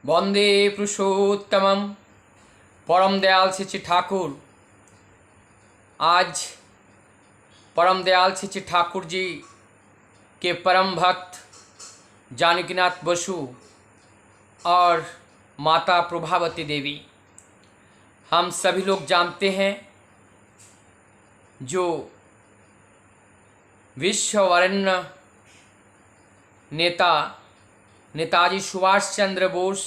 वंदे पुरुषोत्तमम परम दयाल श्री ठाकुर। आज परम दयाल श्री ठाकुर जी के परम भक्त जानकीनाथ बसु और माता प्रभावती देवी, हम सभी लोग जानते हैं, जो विश्ववरेण्य नेता नेताजी सुभाष चंद्र बोस,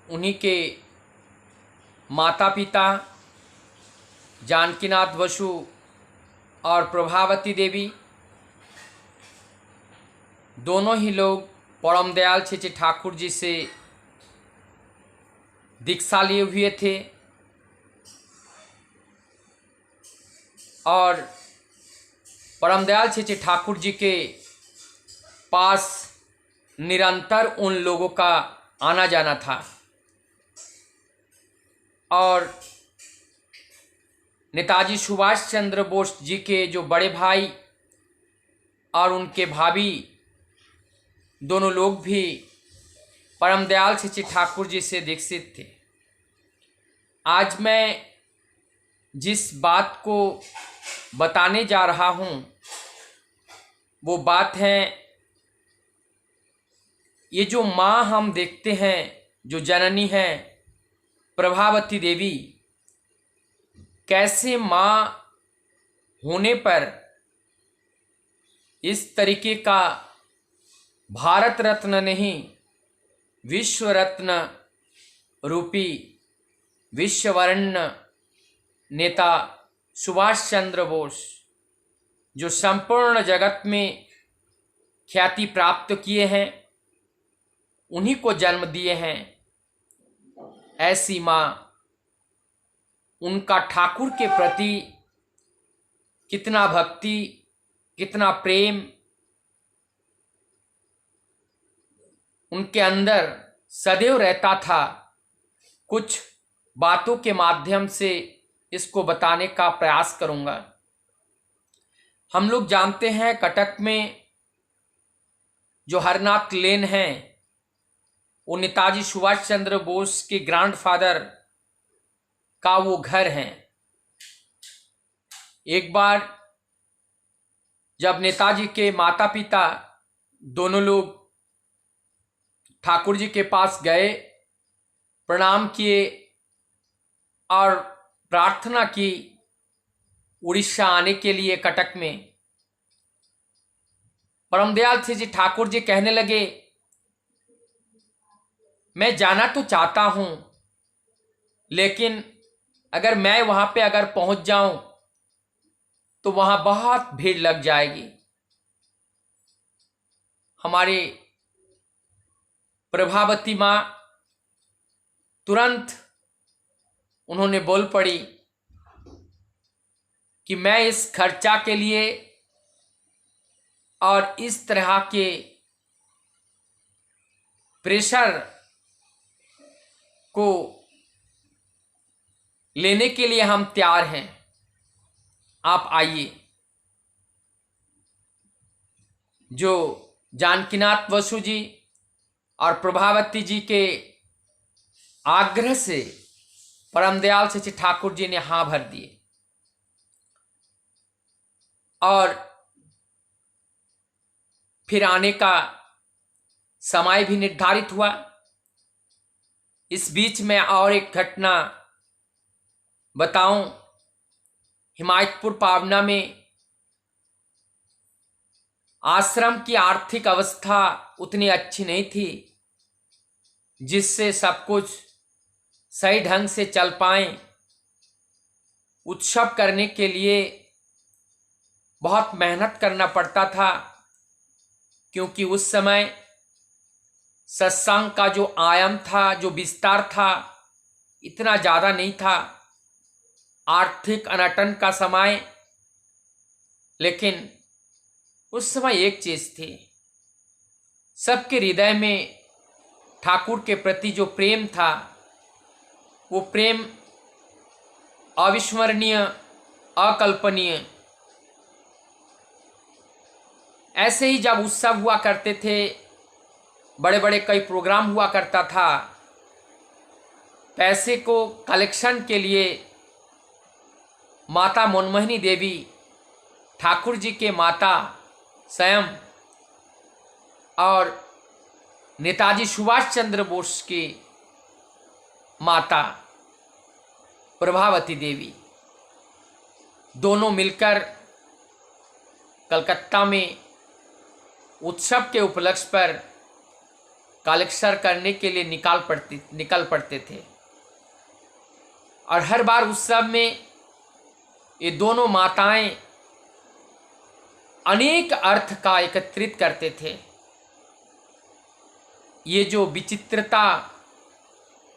उन्हीं के माता पिता जानकीनाथ बसु और प्रभावती देवी, दोनों ही लोग परम दयाल श्री ठाकुर जी से दीक्षा लिए हुए थे और परम दयाल श्री ठाकुर जी के पास निरंतर उन लोगों का आना जाना था। और नेताजी सुभाष चंद्र बोस जी के जो बड़े भाई और उनके भाभी, दोनों लोग भी परम दयाल श्री ठाकुर जी से दीक्षित थे। आज मैं जिस बात को बताने जा रहा हूँ वो बात है, ये जो माँ हम देखते हैं, जो जननी है प्रभावती देवी, कैसे माँ होने पर इस तरीके का भारत रत्न नहीं, विश्व रत्न रूपी विश्ववरेण्य नेता सुभाष चंद्र बोस, जो संपूर्ण जगत में ख्याति प्राप्त किए हैं, उन्हीं को जन्म दिए हैं। ऐसी माँ, उनका ठाकुर के प्रति कितना भक्ति, कितना प्रेम उनके अंदर सदैव रहता था। कुछ बातों के माध्यम से इसको बताने का प्रयास करूंगा। हम लोग जानते हैं, कटक में जो हरनाथ लेन है, वो नेताजी सुभाष चंद्र बोस के ग्रैंडफादर का वो घर है। एक बार जब नेताजी के माता पिता दोनों लोग ठाकुर जी के पास गए, प्रणाम किए और प्रार्थना की उड़ीसा आने के लिए कटक में, परम दयाल श्री ठाकुर जी कहने लगे, मैं जाना तो चाहता हूं, लेकिन अगर मैं वहां पे अगर पहुंच जाऊं तो वहां बहुत भीड़ लग जाएगी। हमारी प्रभावती माँ तुरंत उन्होंने बोल पड़ी कि मैं इस खर्चा के लिए और इस तरह के प्रेशर को लेने के लिए हम तैयार हैं, आप आइए। जो जानकीनाथ बसु जी और प्रभावती जी के आग्रह से परम दयाल श्री ठाकुर जी ने हाँ भर दिए और फिर आने का समय भी निर्धारित हुआ। इस बीच में और एक घटना बताऊं, हिमायतपुर पावना में आश्रम की आर्थिक अवस्था उतनी अच्छी नहीं थी जिससे सब कुछ सही ढंग से चल पाए। उत्सव करने के लिए बहुत मेहनत करना पड़ता था, क्योंकि उस समय सत्संग का जो आयाम था, जो विस्तार था, इतना ज़्यादा नहीं था। आर्थिक अनटन का समय, लेकिन उस समय एक चीज़ थी, सबके हृदय में ठाकुर के प्रति जो प्रेम था, वो प्रेम अविस्मरणीय, अकल्पनीय। ऐसे ही जब उत्सव हुआ करते थे, बड़े बड़े कई प्रोग्राम हुआ करता था। पैसे को कलेक्शन के लिए माता मनमोहिनी देवी, ठाकुर जी के माता स्वयं, और नेताजी सुभाष चंद्र बोस की माता प्रभावती देवी, दोनों मिलकर कलकत्ता में उत्सव के उपलक्ष्य पर कलेक्शन करने के लिए निकल पड़ते थे। और हर बार उत्सव में ये दोनों माताएं अनेक अर्थ का एकत्रित करते थे। ये जो विचित्रता,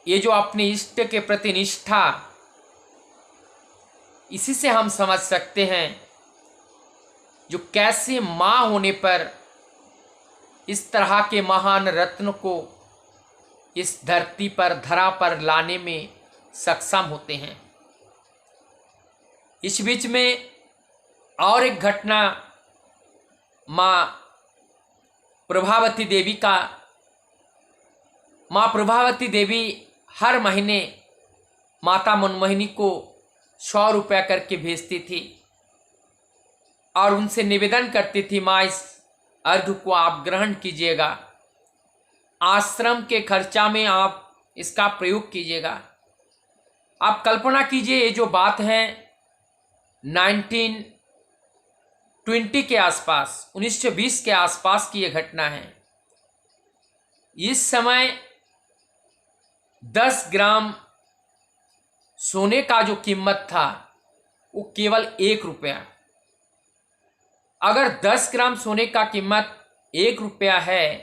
ये जो अपने इष्ट के प्रति निष्ठा, इसी से हम समझ सकते हैं जो कैसे माँ होने पर इस तरह के महान रत्न को इस धरती पर, धरा पर लाने में सक्षम होते हैं। इस बीच में और एक घटना माँ प्रभावती देवी का। माँ प्रभावती देवी हर महीने माता मनमोहिनी को 100 रुपया करके भेजती थी और उनसे निवेदन करती थी, माँ इस अर्घ को आप ग्रहण कीजिएगा, आश्रम के खर्चा में आप इसका प्रयोग कीजिएगा। आप कल्पना कीजिए, ये जो बात है 1920 के आसपास, 1920 के आसपास की ये घटना है। इस समय 10 ग्राम सोने का जो कीमत था वो केवल 1 रुपया। अगर 10 ग्राम सोने का कीमत 1 रुपया है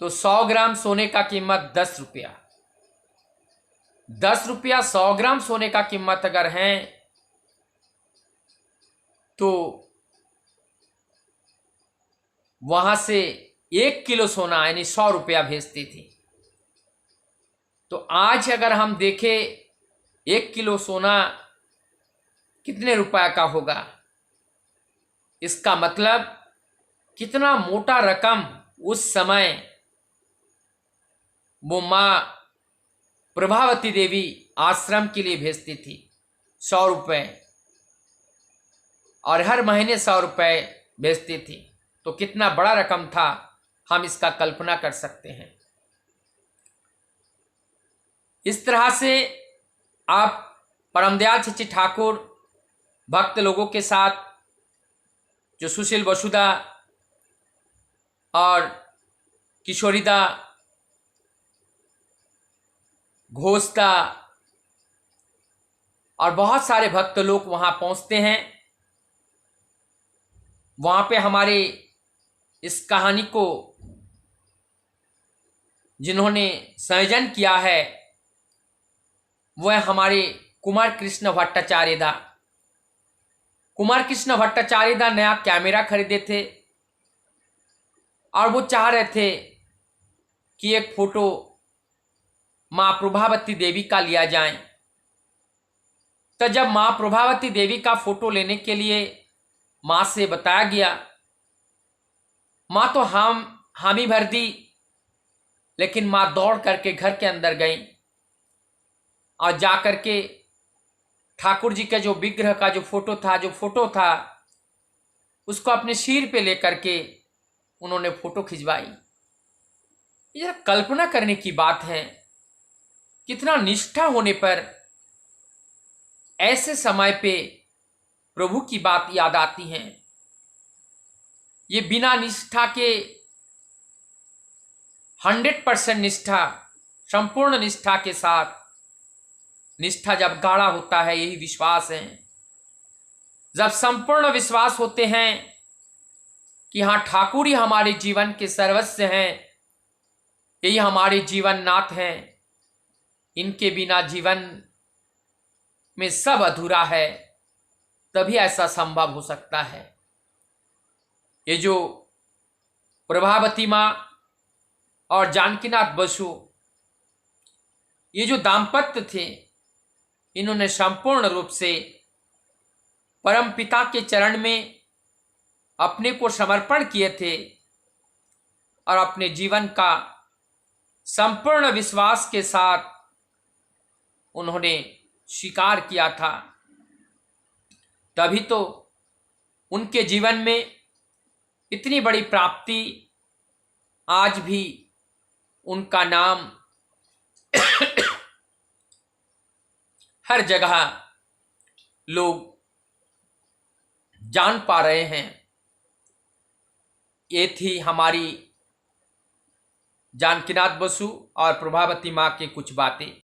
तो 100 ग्राम सोने का कीमत 10 रुपया। 10 रुपया 100 ग्राम सोने का कीमत अगर है तो वहां से 1 किलो सोना यानी 100 रुपया भेजती थी। तो आज अगर हम देखें 1 किलो सोना कितने रुपया का होगा, इसका मतलब कितना मोटा रकम उस समय वो माँ प्रभावती देवी आश्रम के लिए भेजती थी, 100 रुपये, और हर महीने 100 रुपये भेजती थी। तो कितना बड़ा रकम था, हम इसका कल्पना कर सकते हैं। इस तरह से आप परमदयाल चिच्ची ठाकुर भक्त लोगों के साथ, जो सुशील वसुदा और किशोरीदा, घोषदा और बहुत सारे भक्त लोग वहाँ पहुँचते हैं। वहाँ पे हमारे इस कहानी को जिन्होंने संयोजन किया है वह हमारे कुमार कृष्ण भट्टाचार्य दा। कुमार कृष्ण भट्टाचार्य दा नया कैमरा खरीदे थे और वो चाह रहे थे कि एक फोटो माँ प्रभावती देवी का लिया जाए। तो जब माँ प्रभावती देवी का फोटो लेने के लिए माँ से बताया गया, माँ तो हामी भर दी, लेकिन माँ दौड़ करके घर के अंदर गई और जा करके ठाकुर जी का जो विग्रह का जो फोटो था उसको अपने सिर पे लेकर के उन्होंने फोटो खिंचवाई। यह कल्पना करने की बात है, कितना निष्ठा होने पर ऐसे समय पे प्रभु की बात याद आती है। ये बिना निष्ठा के 100% निष्ठा, संपूर्ण निष्ठा के साथ, निष्ठा जब गाढ़ा होता है, यही विश्वास है, जब संपूर्ण विश्वास होते हैं कि हाँ ठाकुर ही हमारे जीवन के सर्वस्व हैं, यही हमारे जीवन नाथ हैं, इनके बिना जीवन में सब अधूरा है, तभी ऐसा संभव हो सकता है। ये जो प्रभावती माँ और जानकीनाथ बसु, ये जो दाम्पत्य थे, इन्होंने संपूर्ण रूप से परमपिता के चरण में अपने को समर्पण किए थे और अपने जीवन का संपूर्ण विश्वास के साथ उन्होंने स्वीकार किया था, तभी तो उनके जीवन में इतनी बड़ी प्राप्ति, आज भी उनका नाम हर जगह लोग जान पा रहे हैं। ये थी हमारी जानकीनाथ बसु और प्रभावती माँ की कुछ बातें।